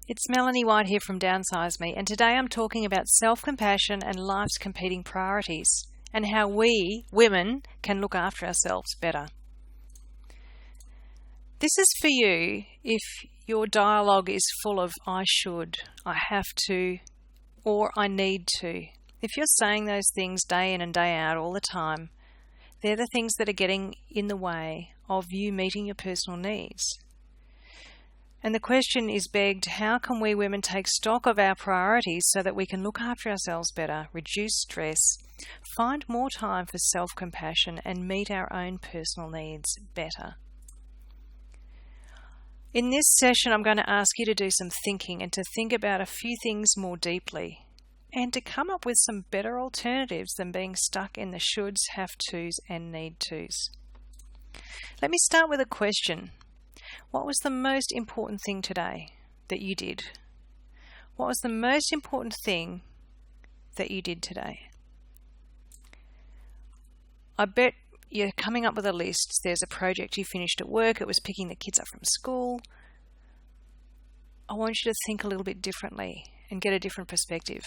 It's Melanie White here from Downsize Me, and today I'm talking about self-compassion and life's competing priorities, and how we, women, can look after ourselves better. This is for you if your dialogue is full of I should, I have to, or I need to. If you're saying those things day in and day out all the time, they're the things that are getting in the way of you meeting your personal needs. And the question is begged, how can we women take stock of our priorities so that we can look after ourselves better, reduce stress, find more time for self-compassion and meet our own personal needs better? In this session, I'm going to ask you to do some thinking and to think about a few things more deeply and to come up with some better alternatives than being stuck in the shoulds, have tos and need tos. Let me start with a question. What was the most important thing today that you did? What was the most important thing that you did today? I bet you're coming up with a list. There's a project you finished at work. It was picking the kids up from school. I want you to think a little bit differently and get a different perspective.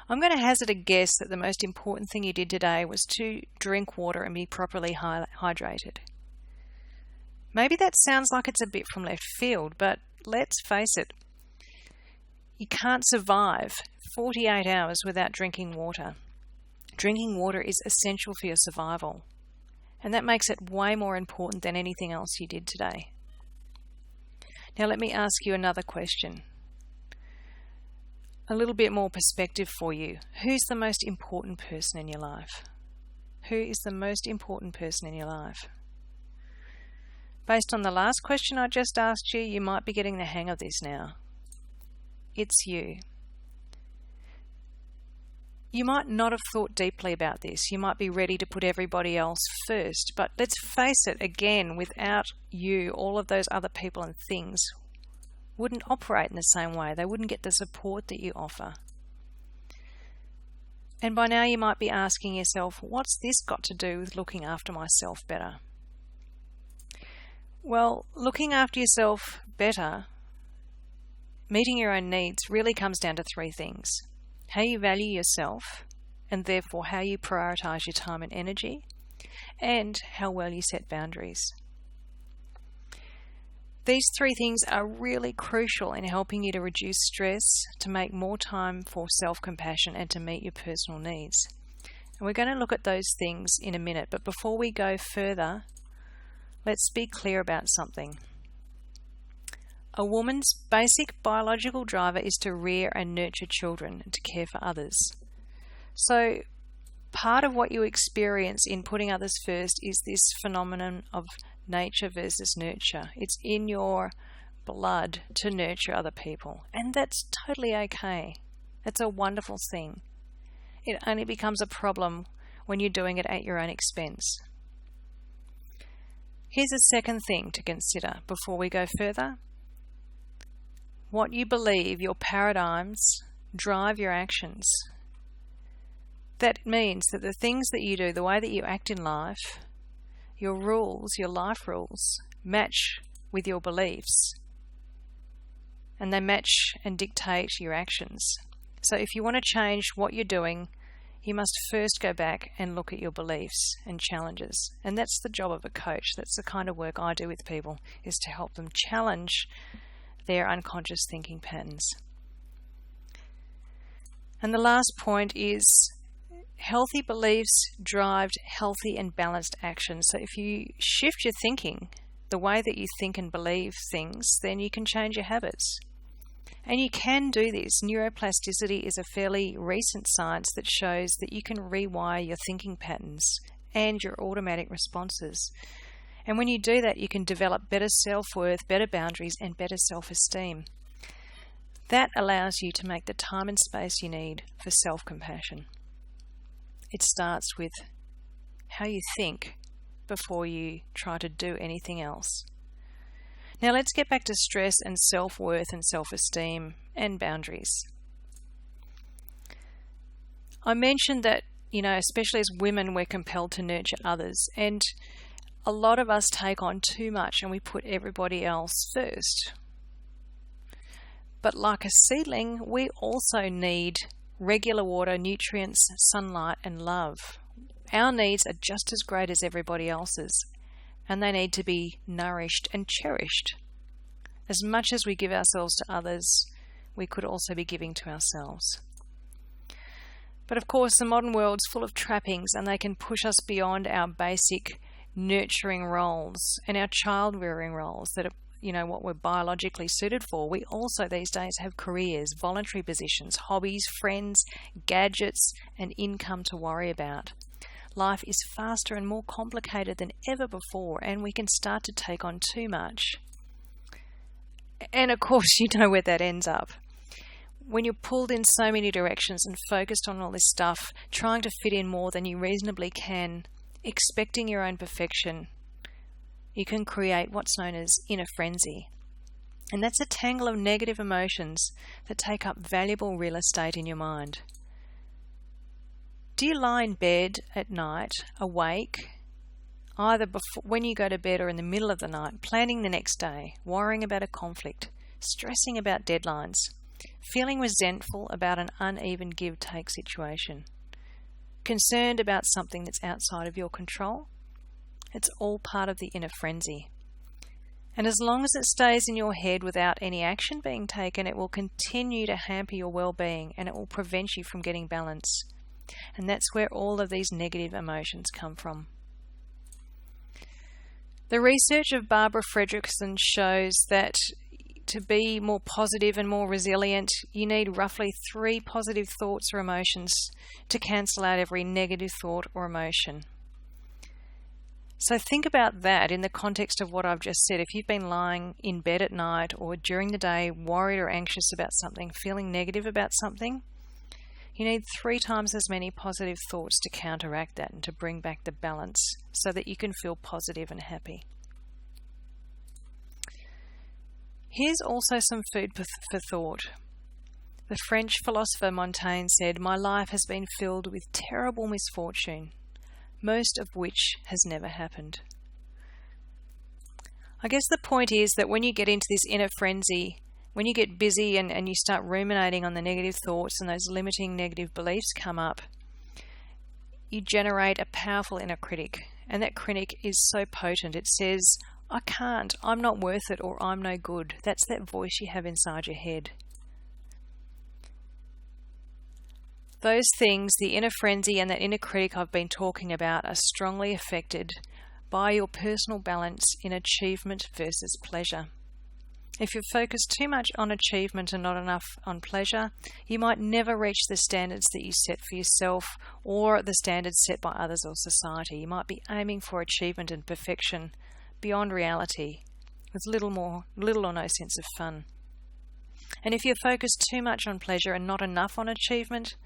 I'm going to hazard a guess that the most important thing you did today was to drink water and be properly hydrated. Maybe that sounds like it's a bit from left field, but let's face it, you can't survive 48 hours without drinking water. Drinking water is essential for your survival, and that makes it way more important than anything else you did today. Now let me ask you another question. A little bit more perspective for you. Who's the most important person in your life? Who is the most important person in your life? Based on the last question I just asked you, you might be getting the hang of this now. It's you. You might not have thought deeply about this. You might be ready to put everybody else first. But let's face it, again, without you, all of those other people and things wouldn't operate in the same way. They wouldn't get the support that you offer. And by now you might be asking yourself, what's this got to do with looking after myself better? Well, looking after yourself better, meeting your own needs, really comes down to three things. How you value yourself, and therefore how you prioritize your time and energy, and how well you set boundaries. These three things are really crucial in helping you to reduce stress, to make more time for self-compassion, and to meet your personal needs. And we're going to look at those things in a minute, but before we go further, let's be clear about something. A woman's basic biological driver is to rear and nurture children and to care for others. So part of what you experience in putting others first is this phenomenon of nature versus nurture. It's in your blood to nurture other people, and that's totally okay. It's a wonderful thing. It only becomes a problem when you're doing it at your own expense. Here's a second thing to consider before we go further. What you believe, your paradigms, drive your actions. That means that the things that you do, the way that you act in life, your rules, your life rules, match with your beliefs. And they match and dictate your actions. So if you want to change what you're doing, you must first go back and look at your beliefs and challenges. And that's the job of a coach. That's the kind of work I do with people, is to help them challenge their unconscious thinking patterns. And the last point is healthy beliefs drive healthy and balanced action. So if you shift your thinking, the way that you think and believe things, then you can change your habits. And you can do this. Neuroplasticity is a fairly recent science that shows that you can rewire your thinking patterns and your automatic responses. And when you do that, you can develop better self-worth, better boundaries, and better self-esteem. That allows you to make the time and space you need for self-compassion. It starts with how you think before you try to do anything else. Now let's get back to stress and self-worth and self-esteem and boundaries. I mentioned that, especially as women, we're compelled to nurture others, and a lot of us take on too much and we put everybody else first. But like a seedling, we also need regular water, nutrients, sunlight, and love. Our needs are just as great as everybody else's, and they need to be nourished and cherished. As much as we give ourselves to others, we could also be giving to ourselves. But of course, the modern world's full of trappings, and they can push us beyond our basic nurturing roles and our child rearing roles that are, what we're biologically suited for. We also these days have careers, voluntary positions, hobbies, friends, gadgets, and income to worry about. Life is faster and more complicated than ever before, and we can start to take on too much. And of course, you know where that ends up. When you're pulled in so many directions and focused on all this stuff, trying to fit in more than you reasonably can, expecting your own perfection, you can create what's known as inner frenzy. And that's a tangle of negative emotions that take up valuable real estate in your mind. Do you lie in bed at night, awake, either when you go to bed or in the middle of the night, planning the next day, worrying about a conflict, stressing about deadlines, feeling resentful about an uneven give-take situation, concerned about something that's outside of your control? It's all part of the inner frenzy. And as long as it stays in your head without any action being taken, it will continue to hamper your well-being, and it will prevent you from getting balance. And that's where all of these negative emotions come from. The research of Barbara Fredrickson shows that to be more positive and more resilient, you need roughly 3 positive thoughts or emotions to cancel out every negative thought or emotion. So think about that in the context of what I've just said. If you've been lying in bed at night or during the day worried or anxious about something, feeling negative about something, you need 3 times as many positive thoughts to counteract that and to bring back the balance so that you can feel positive and happy. Here's also some food for thought. The French philosopher Montaigne said, "My life has been filled with terrible misfortune, most of which has never happened." I guess the point is that when you get into this inner frenzy, when you get busy and you start ruminating on the negative thoughts and those limiting negative beliefs come up, you generate a powerful inner critic. And that critic is so potent. It says, "I can't, I'm not worth it, or I'm no good." That's that voice you have inside your head. Those things, the inner frenzy and that inner critic I've been talking about, are strongly affected by your personal balance in achievement versus pleasure. If you're focused too much on achievement and not enough on pleasure, you might never reach the standards that you set for yourself or the standards set by others or society. You might be aiming for achievement and perfection beyond reality, with little or no sense of fun. And if you're focused too much on pleasure and not enough on achievement,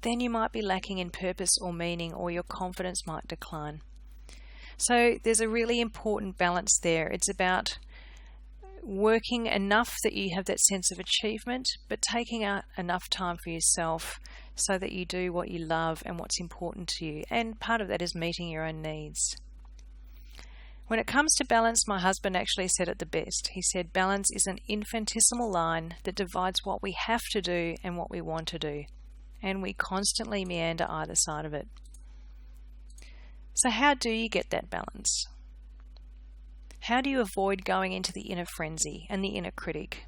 then you might be lacking in purpose or meaning, or your confidence might decline. So there's a really important balance there. It's about working enough that you have that sense of achievement, but taking out enough time for yourself so that you do what you love and what's important to you. And part of that is meeting your own needs. When it comes to balance, my husband actually said it the best. He said, balance is an infinitesimal line that divides what we have to do and what we want to do. And we constantly meander either side of it. So how do you get that balance? How do you avoid going into the inner frenzy and the inner critic?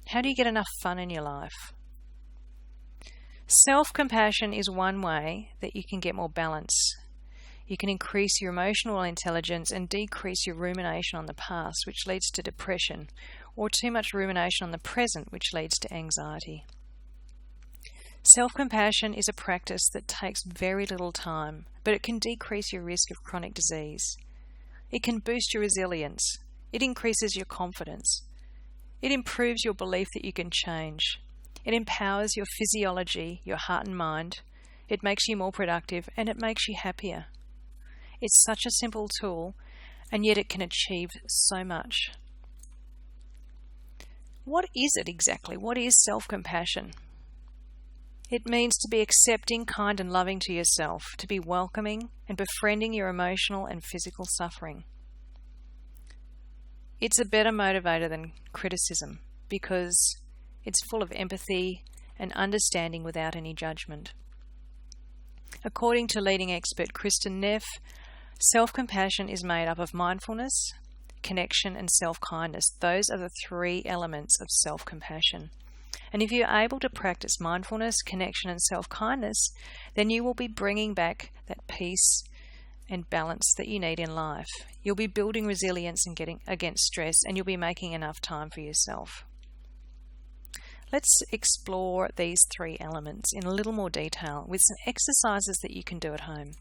How do you get enough fun in your life? Self-compassion is one way that you can get more balance. You can increase your emotional intelligence and decrease your rumination on the past, which leads to depression, or too much rumination on the present, which leads to anxiety. Self-compassion is a practice that takes very little time, but it can decrease your risk of chronic disease. It can boost your resilience. It increases your confidence. It improves your belief that you can change. It empowers your physiology, your heart and mind. It makes you more productive, and it makes you happier. It's such a simple tool, and yet it can achieve so much. What is it exactly? What is self-compassion? It means to be accepting, kind and loving to yourself, to be welcoming and befriending your emotional and physical suffering. It's a better motivator than criticism, because It's full of empathy and understanding without any judgment. According to leading expert Kristen Neff, self-compassion is made up of mindfulness, connection, and self-kindness. Those are the 3 elements of self-compassion. And if you're able to practice mindfulness, connection, and self-kindness, then you will be bringing back that peace and balance that you need in life. You'll be building resilience and getting against stress, and you'll be making enough time for yourself. Let's explore these 3 elements in a little more detail with some exercises that you can do at home.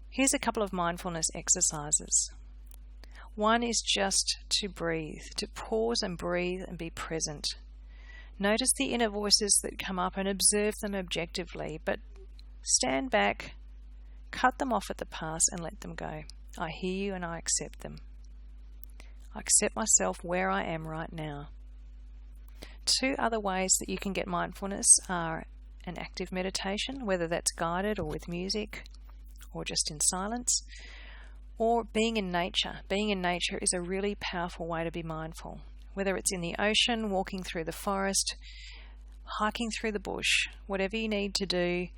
Here's a couple of mindfulness exercises. One is just to breathe, to pause and breathe and be present. Notice the inner voices that come up and observe them objectively, but stand back, cut them off at the pass and let them go. I hear you and I accept them. I accept myself where I am right now. 2 other ways that you can get mindfulness are an active meditation, whether that's guided or with music or just in silence, or being in nature. Being in nature is a really powerful way to be mindful, whether it's in the ocean, walking through the forest, hiking through the bush, whatever you need to do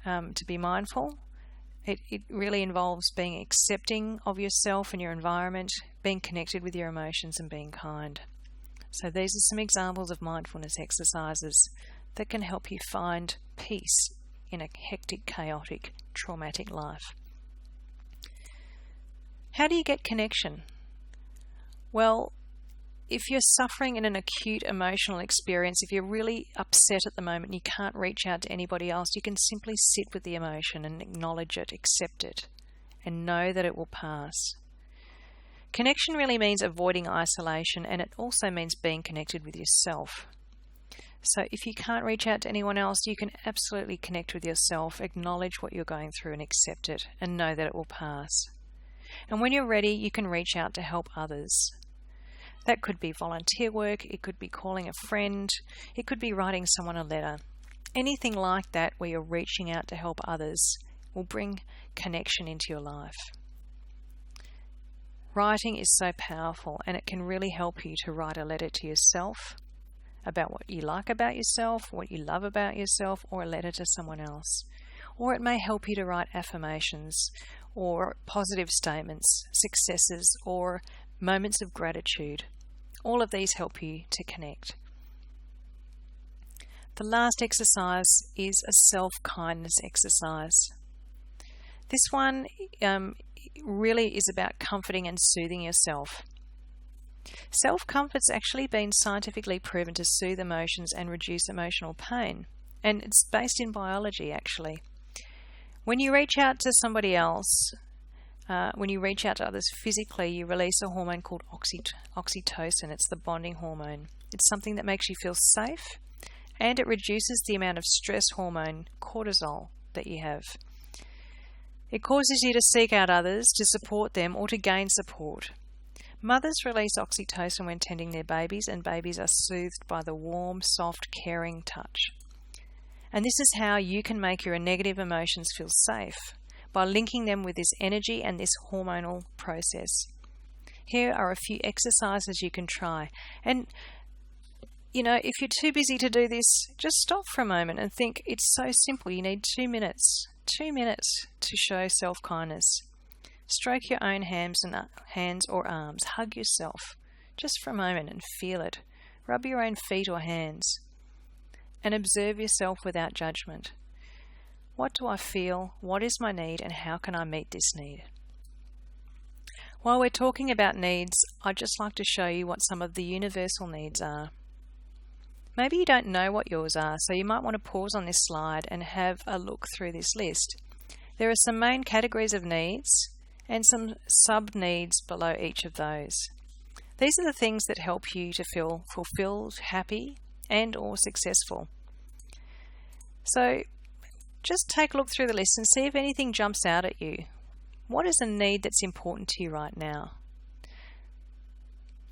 to be mindful. It really involves being accepting of yourself and your environment, being connected with your emotions, and being kind. So these are some examples of mindfulness exercises that can help you find peace in a hectic, chaotic, traumatic life. How do you get connection? Well, if you're suffering in an acute emotional experience, if you're really upset at the moment and you can't reach out to anybody else, you can simply sit with the emotion and acknowledge it, accept it, and know that it will pass. Connection really means avoiding isolation, and it also means being connected with yourself. So if you can't reach out to anyone else, you can absolutely connect with yourself, acknowledge what you're going through and accept it, and know that it will pass. And when you're ready, you can reach out to help others. That could be volunteer work, it could be calling a friend, it could be writing someone a letter. Anything like that where you're reaching out to help others will bring connection into your life. Writing is so powerful, and it can really help you to write a letter to yourself about what you like about yourself, what you love about yourself, or a letter to someone else. Or it may help you to write affirmations or positive statements, successes, or moments of gratitude. All of these help you to connect. The last exercise is a self-kindness exercise. This one really is about comforting and soothing yourself. Self-comfort's actually been scientifically proven to soothe emotions and reduce emotional pain, and it's based in biology actually. When you reach out to somebody else, when you reach out to others physically, you release a hormone called oxytocin. It's the bonding hormone. It's something that makes you feel safe, and it reduces the amount of stress hormone, cortisol, that you have. It causes you to seek out others, to support them, or to gain support. Mothers release oxytocin when tending their babies, and babies are soothed by the warm, soft, caring touch. And this is how you can make your negative emotions feel safe, by linking them with this energy and this hormonal process. Here are a few exercises you can try. And, if you're too busy to do this, just stop for a moment and think it's so simple. You need 2 minutes. 2 minutes to show self-kindness. Stroke your own hands or arms. Hug yourself just for a moment and feel it. Rub your own feet or hands. And observe yourself without judgment. What do I feel? What is my need? And how can I meet this need? While we're talking about needs, I'd just like to show you what some of the universal needs are. Maybe you don't know what yours are, so you might want to pause on this slide and have a look through this list. There are some main categories of needs and some sub-needs below each of those. These are the things that help you to feel fulfilled, happy, and or successful. So just take a look through the list and see if anything jumps out at you. What is a need that's important to you right now?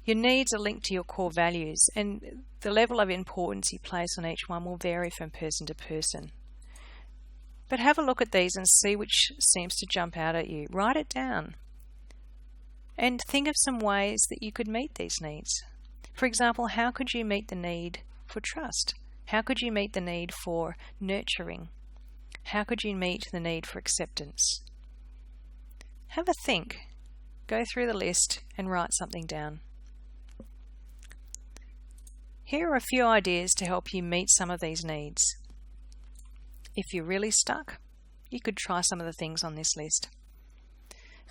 Your needs are linked to your core values, and the level of importance you place on each one will vary from person to person. But have a look at these and see which seems to jump out at you. Write it down and think of some ways that you could meet these needs. For example, how could you meet the need for trust? How could you meet the need for nurturing? How could you meet the need for acceptance? Have a think. Go through the list and write something down. Here are a few ideas to help you meet some of these needs. If you're really stuck, you could try some of the things on this list.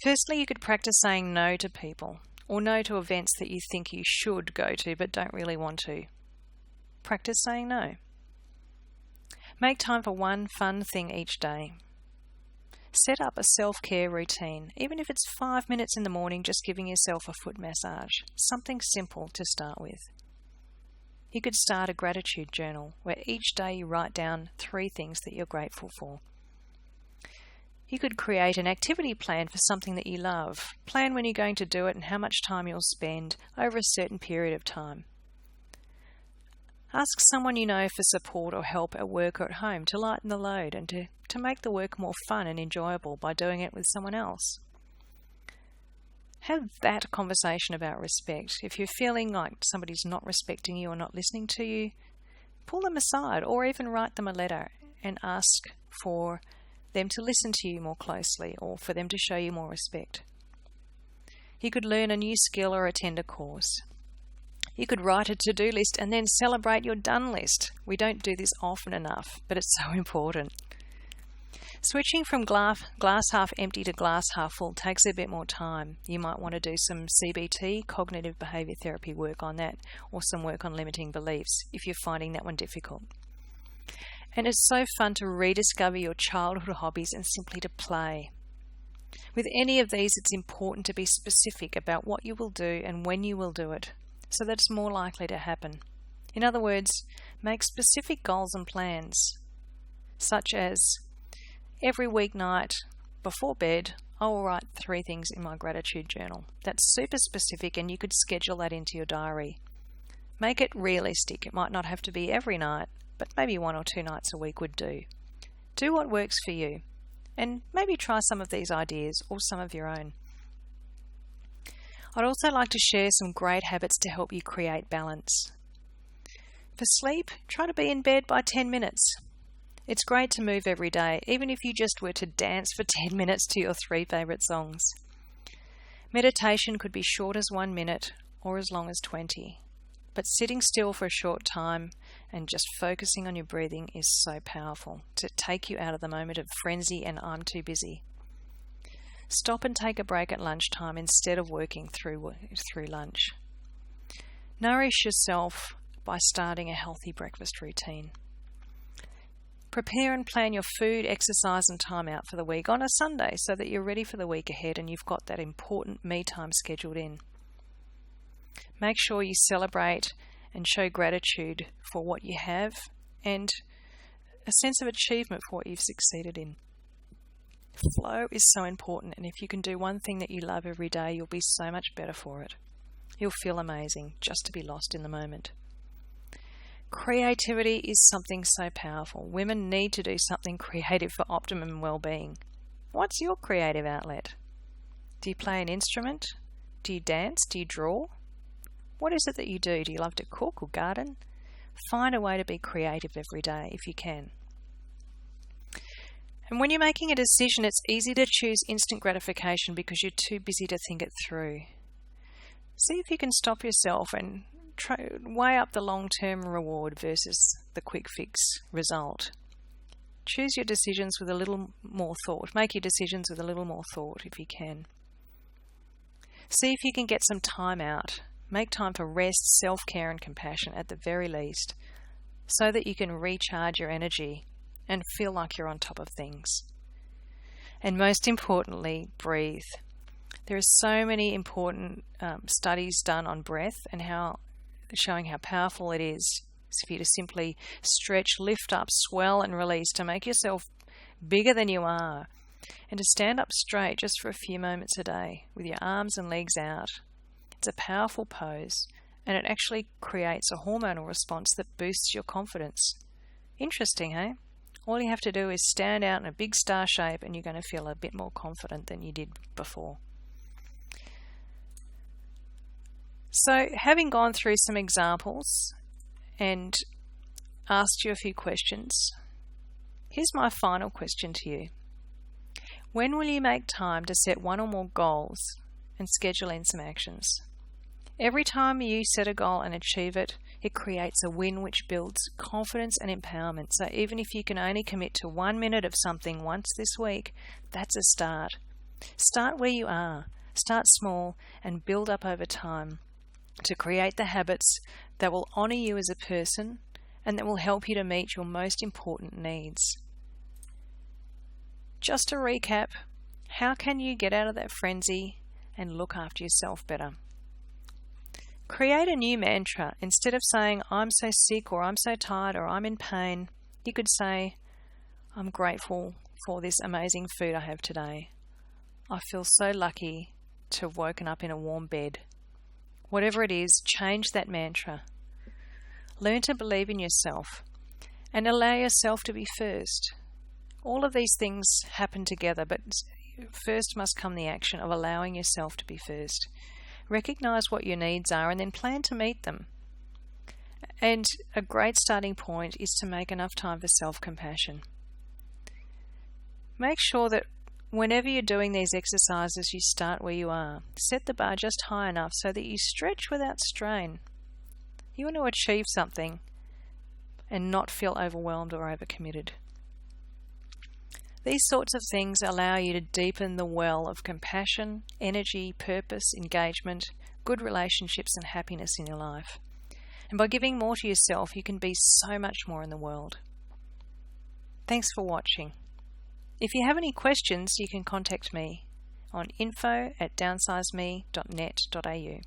Firstly, you could practice saying no to people, or no to events that you think you should go to but don't really want to. Practice saying no. Make time for one fun thing each day. Set up a self-care routine, even if it's 5 minutes in the morning just giving yourself a foot massage. Something simple to start with. You could start a gratitude journal where each day you write down 3 things that you're grateful for. You could create an activity plan for something that you love. Plan when you're going to do it and how much time you'll spend over a certain period of time. Ask someone you know for support or help at work or at home to lighten the load and to make the work more fun and enjoyable by doing it with someone else. Have that conversation about respect. If you're feeling like somebody's not respecting you or not listening to you, pull them aside or even write them a letter and ask for them to listen to you more closely or for them to show you more respect. You could learn a new skill or attend a course. You could write a to-do list and then celebrate your done list. We don't do this often enough, but it's so important. Switching from glass half empty to glass half full takes a bit more time. You might want to do some CBT, cognitive behaviour therapy work on that, or some work on limiting beliefs if you're finding that one difficult. And it's so fun to rediscover your childhood hobbies and simply to play. With any of these, it's important to be specific about what you will do and when you will do it, so that it's more likely to happen. In other words, make specific goals and plans, such as every weeknight before bed, I will write 3 things in my gratitude journal. That's super specific and you could schedule that into your diary. Make it realistic. It might not have to be every night, but maybe 1 or 2 nights a week would do. Do what works for you and maybe try some of these ideas or some of your own. I'd also like to share some great habits to help you create balance. For sleep, try to be in bed by 10 minutes. It's great to move every day, even if you just were to dance for 10 minutes to your 3 favourite songs. Meditation could be short as 1 minute or as long as 20. But sitting still for a short time and just focusing on your breathing is so powerful to take you out of the moment of frenzy and I'm too busy. Stop and take a break at lunchtime instead of working through lunch. Nourish yourself by starting a healthy breakfast routine. Prepare and plan your food, exercise and time out for the week on a Sunday so that you're ready for the week ahead and you've got that important me time scheduled in. Make sure you celebrate and show gratitude for what you have and a sense of achievement for what you've succeeded in. Flow is so important, and if you can do one thing that you love every day, you'll be so much better for it. You'll feel amazing just to be lost in the moment. Creativity is something so powerful. Women need to do something creative for optimum well-being. What's your creative outlet? Do you play an instrument? Do you dance? Do you draw? What is it that you do? Do you love to cook or garden? Find a way to be creative every day if you can. And when you're making a decision, it's easy to choose instant gratification because you're too busy to think it through. See if you can stop yourself and weigh up the long-term reward versus the quick fix result. Choose your decisions with a little more thought. Make your decisions with a little more thought if you can. See if you can get some time out. Make time for rest, self-care and compassion at the very least, so that you can recharge your energy and feel like you're on top of things. And most importantly, breathe. There are so many important studies done on breath and showing how powerful it is for you to simply stretch, lift up, swell and release to make yourself bigger than you are, and to stand up straight just for a few moments a day with your arms and legs out. It's a powerful pose, and it actually creates a hormonal response that boosts your confidence. Interesting, hey? All you have to do is stand out in a big star shape and you're going to feel a bit more confident than you did before. So, having gone through some examples and asked you a few questions, here's my final question to you. When will you make time to set one or more goals and schedule in some actions? Every time you set a goal and achieve it, it creates a win which builds confidence and empowerment. So even if you can only commit to 1 minute of something once this week, that's a start. Start where you are. Start small and build up over time to create the habits that will honour you as a person and that will help you to meet your most important needs. Just to recap, how can you get out of that frenzy and look after yourself better? Create a new mantra. Instead of saying, I'm so sick, or I'm so tired, or I'm in pain, you could say, I'm grateful for this amazing food I have today. I feel so lucky to have woken up in a warm bed. Whatever it is, change that mantra. Learn to believe in yourself and allow yourself to be first. All of these things happen together, but first must come the action of allowing yourself to be first. Recognize what your needs are and then plan to meet them. And a great starting point is to make enough time for self-compassion. Make sure that whenever you're doing these exercises, you start where you are. Set the bar just high enough so that you stretch without strain. You want to achieve something and not feel overwhelmed or overcommitted. These sorts of things allow you to deepen the well of compassion, energy, purpose, engagement, good relationships and happiness in your life. And by giving more to yourself, you can be so much more in the world. Thanks for watching. If you have any questions, you can contact me on info@downsizeme.net.au.